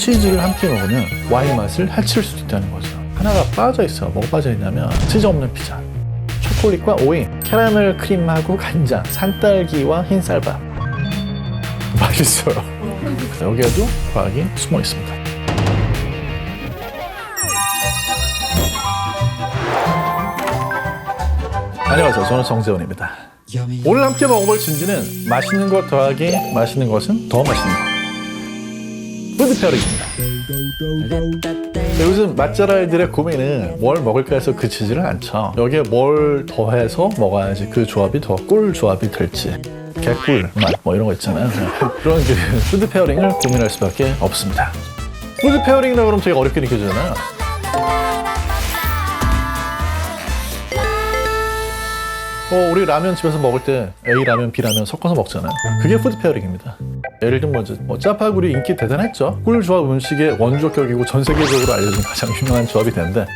치즈를 함께 먹으면 와인 맛을 해칠 수도 있다는 거죠. 하나가 빠져 있어. 뭐가 빠져 있냐면 치즈 없는 피자. 초콜릿과 오이, 캐러멜 크림하고 간장, 산딸기와 흰 쌀밥. 맛있어요. 여기에도 과학이 숨어 있습니다. 안녕하세요. 저는 정재원입니다. 오늘 함께 먹어볼 진지는 맛있는 것 더하기 맛있는 것은 더 맛있는 것. 푸드 페어링입니다. 요즘 맛잘알들의 고민은 뭘 먹을까 해서 그 치즈를 안 쳐. 여기에 뭘 더해서 먹어야지 그 조합이 더 꿀 조합이 될지. 개꿀 맛 뭐 이런 거 있잖아요. 그런 그 푸드 페어링을 고민할 수밖에 없습니다. 푸드 페어링이라고 그러면 되게 어렵게 느껴지잖아요. 우리 라면 집에서 먹을 때 A 라면, B 라면 섞어서 먹잖아요. 그게 푸드 페어링입니다. 예를 들면 짜파구리 인기 대단했죠. 꿀 조합 음식의 원조격이고 전 세계적으로 알려진 가장 유명한 조합이 되는데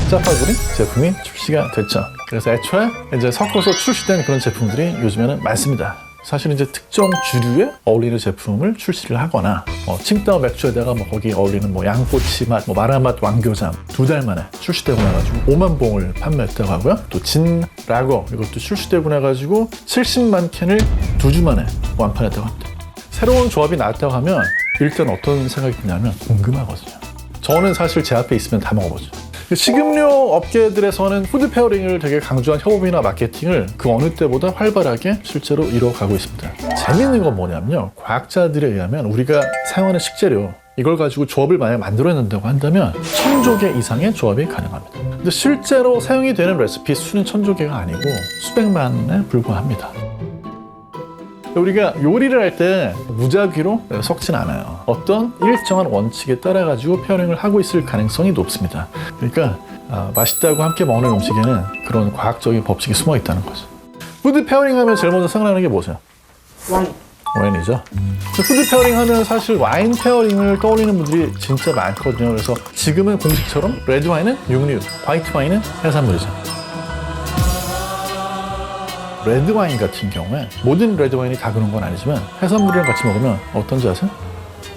짜파구리 제품이 출시가 됐죠. 그래서 애초에 이제 섞어서 출시된 그런 제품들이 요즘에는 많습니다. 사실 이제 특정 주류에 어울리는 제품을 출시를 하거나 칭따오 맥주에다가 거기 어울리는 양꼬치 맛, 마라맛 왕교잠 2달 만에 출시되고 나가지고 5만 봉을 판매했다고 하고요. 또 진 라거 이것도 출시되고 나가지고 70만 캔을 2주 만에 완판했다고 합니다. 새로운 조합이 나왔다고 하면 일단 어떤 생각이 드냐면 궁금하거든요. 저는 사실 제 앞에 있으면 다 먹어보죠. 식음료 업계들에서는 푸드 페어링을 되게 강조한 협업이나 마케팅을 그 어느 때보다 활발하게 실제로 이뤄가고 있습니다. 재밌는 건 뭐냐면요. 과학자들에 의하면 우리가 사용하는 식재료 이걸 가지고 조합을 만약에 만들어낸다고 한다면 1000조 개 이상의 조합이 가능합니다. 근데 실제로 사용이 되는 레시피 수는 1000조 개가 아니고 수백만에 불과합니다. 우리가 요리를 할 때 무작위로 섞진 않아요. 어떤 일정한 원칙에 따라 가지고 페어링을 하고 있을 가능성이 높습니다. 그러니까 맛있다고 함께 먹는 음식에는 그런 과학적인 법칙이 숨어 있다는 거죠. 푸드 페어링 하면 제일 먼저 생각나는 게 뭐죠? 와인이죠. 푸드 페어링 하면 사실 와인 페어링을 떠올리는 분들이 진짜 많거든요. 그래서 지금은 공식처럼 레드 와인은 육류, 화이트 와인은 해산물이죠. 레드 와인 같은 경우에 모든 레드 와인이 다 그런 건 아니지만 해산물이랑 같이 먹으면 어떤지 아세요?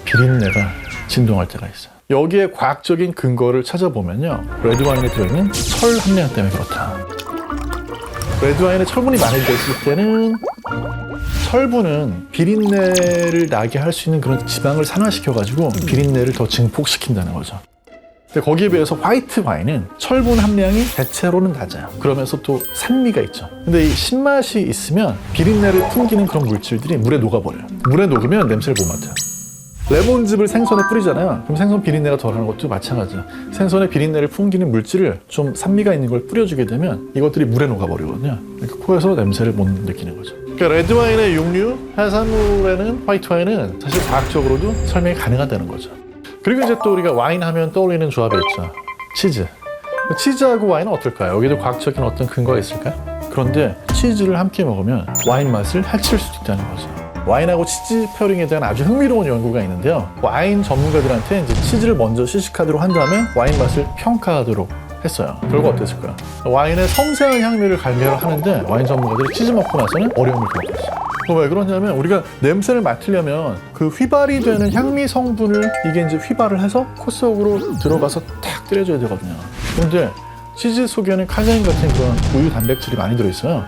비린내가 진동할 때가 있어요. 여기에 과학적인 근거를 찾아보면요. 레드 와인에 들어있는 철 함량 때문에 그렇다. 레드 와인에 철분이 많이 들어있을 때는 철분은 비린내를 나게 할 수 있는 그런 지방을 산화시켜가지고 비린내를 더 증폭시킨다는 거죠. 근데 거기에 비해서 화이트 와인은 철분 함량이 대체로는 낮아요. 그러면서 또 산미가 있죠. 근데 이 신맛이 있으면 비린내를 풍기는 그런 물질들이 물에 녹아버려요. 물에 녹으면 냄새를 못 맡아요. 레몬즙을 생선에 뿌리잖아요. 그럼 생선 비린내가 덜하는 것도 마찬가지죠. 생선에 비린내를 풍기는 물질을 좀 산미가 있는 걸 뿌려주게 되면 이것들이 물에 녹아버리거든요. 그러니까 코에서 냄새를 못 느끼는 거죠. 그러니까 레드 와인의 육류, 해산물에는 화이트 와인은 사실 과학적으로도 설명이 가능하다는 거죠. 그리고 이제 또 우리가 와인 하면 떠올리는 조합이 있죠. 치즈. 치즈하고 와인은 어떨까요? 여기도 과학적인 어떤 근거가 있을까요? 그런데 치즈를 함께 먹으면 와인 맛을 해칠 수도 있다는 거죠. 와인하고 치즈 페어링에 대한 아주 흥미로운 연구가 있는데요. 와인 전문가들한테 이제 치즈를 먼저 시식하도록 한 다음에 와인 맛을 평가하도록 했어요. 결과 어땠을까요? 와인의 섬세한 향미를 갈미를 하는데 와인 전문가들이 치즈 먹고 나서는 어려움을 겪었어요. 왜 그러냐면 우리가 냄새를 맡으려면 그 휘발이 되는 향미 성분을 이게 이제 휘발을 해서 코 속으로 들어가서 탁 때려줘야 되거든요. 그런데 치즈 속에는 카제인 같은 그런 우유 단백질이 많이 들어있어요.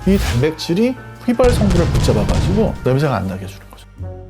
이 단백질이 휘발 성분을 붙잡아가지고 냄새가 안 나게 해주는 거죠.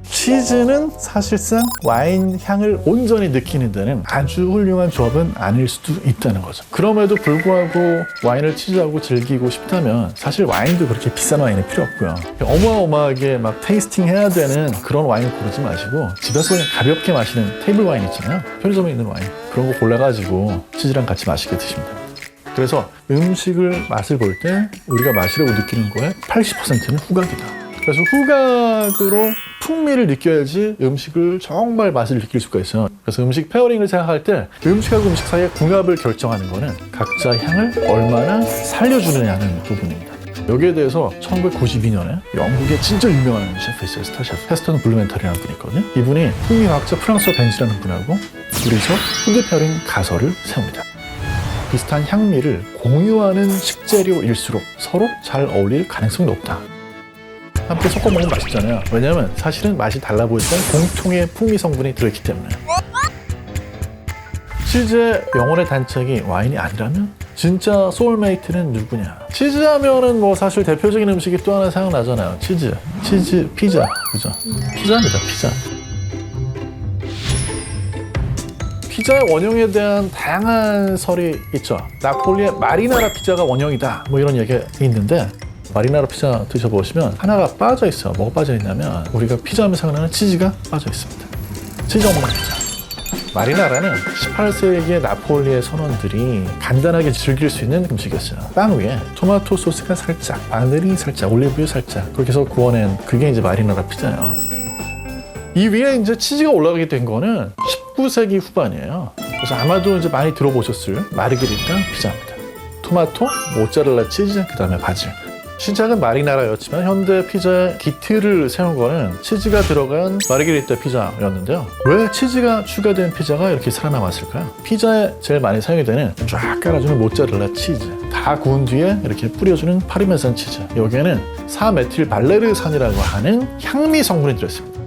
치즈는 사실상 와인 향을 온전히 느끼는 데는 아주 훌륭한 조합은 아닐 수도 있다는 거죠. 그럼에도 불구하고 와인을 치즈하고 즐기고 싶다면 사실 와인도 그렇게 비싼 와인이 필요 없고요. 어마어마하게 막 테이스팅 해야 되는 그런 와인을 고르지 마시고 집에서 그냥 가볍게 마시는 테이블 와인 있잖아요. 편의점에 있는 와인. 그런 거 골라가지고 치즈랑 같이 맛있게 드시면 됩니다. 그래서 음식을 맛을 볼 때 우리가 맛이라고 느끼는 거에 80%는 후각이다. 그래서 후각으로 풍미를 느껴야지 음식을 정말 맛을 느낄 수가 있어요. 그래서 음식 페어링을 생각할 때 음식하고 음식 사이의 궁합을 결정하는 거는 각자 향을 얼마나 살려주느냐는 부분입니다. 여기에 대해서 1992년에 영국의 진짜 유명한 셰프 있어요. 스타 셰프 헤스턴 블루멘탈이라는 분이 있거든요. 이분이 풍미과학자 프랑스와 벤치라는 분하고 둘이서 푸드 페어링 가설을 세웁니다. 비슷한 향미를 공유하는 식재료일수록 서로 잘 어울릴 가능성이 높다. 함께 섞어 먹으면 맛있잖아요. 왜냐하면 사실은 맛이 달라 보일 땐 공통의 풍미 성분이 들어있기 때문에. 치즈의 영혼의 단짝이 와인이 아니라면 진짜 소울메이트는 누구냐? 치즈 하면은 뭐 사실 대표적인 음식이 또 하나 생각나잖아요. 치즈 피자, 그죠? 피자입니다, 피자. 피자의 원형에 대한 다양한 설이 있죠. 나폴리의 마리나라 피자가 원형이다, 뭐 이런 얘기가 있는데, 마리나라 피자 드셔보시면 하나가 빠져 있어요. 뭐가 빠져 있냐면 우리가 피자하면 생각나는 치즈가 빠져 있습니다. 치즈 없는 피자. 마리나라는 18세기의 나폴리의 선원들이 간단하게 즐길 수 있는 음식이었어요. 빵 위에 토마토 소스가 살짝, 마늘이 살짝, 올리브유 살짝 그렇게 해서 구워낸 그게 이제 마리나라 피자예요. 이 위에 이제 치즈가 올라가게 된 거는 19세기 후반이에요. 그래서 아마도 이제 많이 들어보셨을 마르게리타 피자입니다. 토마토, 모짜렐라 치즈, 그 다음에 바질. 시작은 마리나라였지만 현대 피자의 기틀을 세운 거는 치즈가 들어간 마르게리타 피자였는데요. 왜 치즈가 추가된 피자가 이렇게 살아남았을까요? 피자에 제일 많이 사용이 되는 쫙 깔아주는 모짜렐라 치즈, 다 구운 뒤에 이렇게 뿌려주는 파르메산 치즈, 여기에는 사메틸 발레르산이라고 하는 향미 성분이 들어있습니다.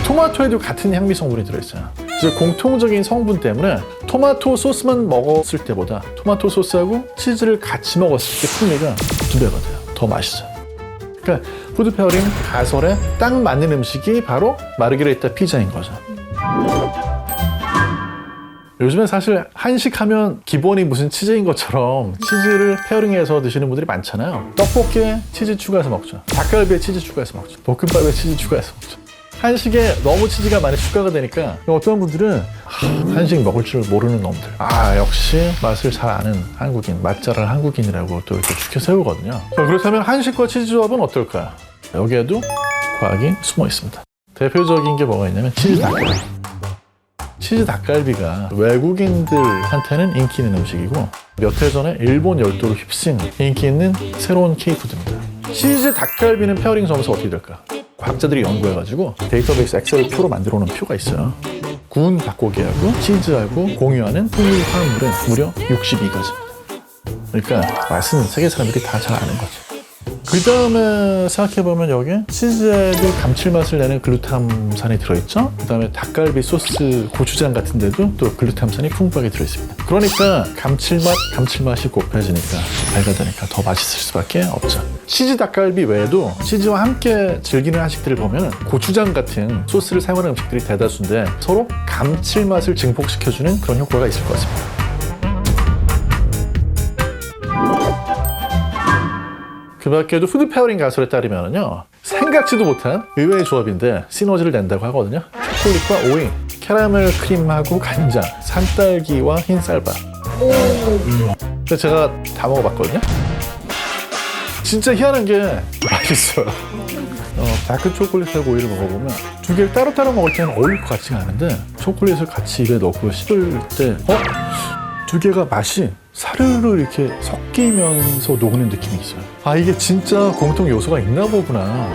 토마토에도 같은 향미 성분이 들어있어요. 그래서 공통적인 성분 때문에 토마토 소스만 먹었을 때보다 토마토 소스하고 치즈를 같이 먹었을 때 풍미가 2배가 돼요. 더 맛있어요. 그러니까 푸드 페어링 가설에 딱 맞는 음식이 바로 마르게리타 피자인 거죠. 요즘에 사실 한식하면 기본이 무슨 치즈인 것처럼 치즈를 페어링해서 드시는 분들이 많잖아요. 떡볶이에 치즈 추가해서 먹죠. 닭갈비에 치즈 추가해서 먹죠. 볶음밥에 치즈 추가해서 먹죠. 한식에 너무 치즈가 많이 추가가 되니까 어떤 분들은 한식 먹을 줄 모르는 놈들, 역시 맛을 잘 아는 한국인, 맛 잘하는 한국인이라고 또 이렇게 추켜 세우거든요. 자, 그렇다면 한식과 치즈 조합은 어떨까요? 여기에도 과학이 숨어 있습니다. 대표적인 게 뭐가 있냐면 치즈 닭갈비. 치즈 닭갈비가 외국인들한테는 인기 있는 음식이고 몇 해 전에 일본 열도로 휩쓴 인기 있는 새로운 K푸드입니다. 치즈 닭갈비는 페어링 점수 어떻게 될까? 과학자들이 연구해가지고 데이터베이스 엑셀 표로 만들어 놓은 표가 있어요. 구운 닭고기하고 치즈하고 공유하는 풍미 화합물은 무려 62가지입니다. 그러니까 맛은 세계 사람들이 다 잘 아는 거죠. 그 다음에 생각해보면 여기에 치즈에도 감칠맛을 내는 글루탐산이 들어있죠. 그 다음에 닭갈비 소스, 고추장 같은 데도 또 글루탐산이 풍부하게 들어있습니다. 그러니까 감칠맛이 곱해지니까 배가 되니까 더 맛있을 수밖에 없죠. 치즈 닭갈비 외에도 치즈와 함께 즐기는 한식들을 보면 고추장 같은 소스를 사용하는 음식들이 대다수인데 서로 감칠맛을 증폭시켜주는 그런 효과가 있을 것 같습니다. 그 밖에도 푸드 페어링 가설에 따르면요, 생각지도 못한 의외의 조합인데 시너지를 낸다고 하거든요. 초콜릿과 오이, 캐러멜 크림하고 간장, 산딸기와 흰쌀밥. 근데 제가 다 먹어봤거든요. 진짜 희한한 게 맛있어요. 다크 초콜릿하고 오이를 먹어보면 두 개를 따로따로 먹을 때는 어울릴 것 같지가 않은데 초콜릿을 같이 입에 넣고 씹을 때 두 개가 맛이 사르르 이렇게 섞이면서 녹는 느낌이 있어요. 이게 진짜 공통 요소가 있나 보구나.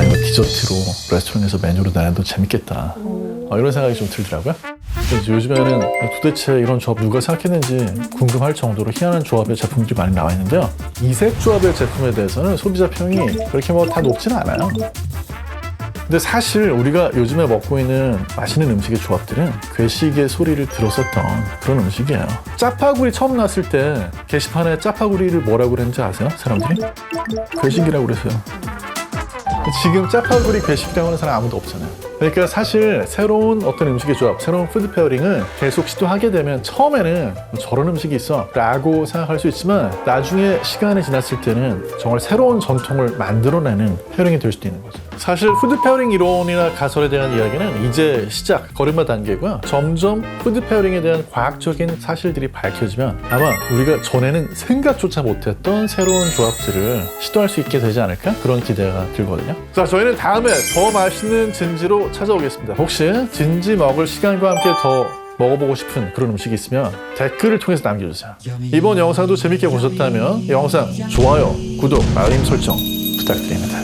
이거 디저트로 레스토랑에서 메뉴로 내놔도 재밌겠다. 이런 생각이 좀 들더라고요. 그래서 요즘에는 도대체 이런 조합 누가 생각했는지 궁금할 정도로 희한한 조합의 제품들이 많이 나와 있는데요. 이색 조합의 제품에 대해서는 소비자 평이 그렇게 뭐 다 높지는 않아요. 근데 사실 우리가 요즘에 먹고 있는 맛있는 음식의 조합들은 괴식의 소리를 들었었던 그런 음식이에요. 짜파구리 처음 나왔을 때 게시판에 짜파구리를 뭐라고 그랬는지 아세요? 사람들이? 괴식이라고 그랬어요. 지금 짜파구리 괴식이라고 하는 사람 아무도 없잖아요. 그러니까 사실 새로운 어떤 음식의 조합, 새로운 푸드 페어링을 계속 시도하게 되면 처음에는 저런 음식이 있어 라고 생각할 수 있지만 나중에 시간이 지났을 때는 정말 새로운 전통을 만들어내는 페어링이 될 수도 있는 거죠. 사실 푸드 페어링 이론이나 가설에 대한 이야기는 이제 시작, 걸음마 단계고요. 점점 푸드 페어링에 대한 과학적인 사실들이 밝혀지면 아마 우리가 전에는 생각조차 못했던 새로운 조합들을 시도할 수 있게 되지 않을까? 그런 기대가 들거든요. 자, 저희는 다음에 더 맛있는 진지로 찾아오겠습니다. 혹시 진지 먹을 시간과 함께 더 먹어보고 싶은 그런 음식이 있으면 댓글을 통해서 남겨주세요. 이번 영상도 재밌게 보셨다면 영상 좋아요, 구독, 알림 설정 부탁드립니다.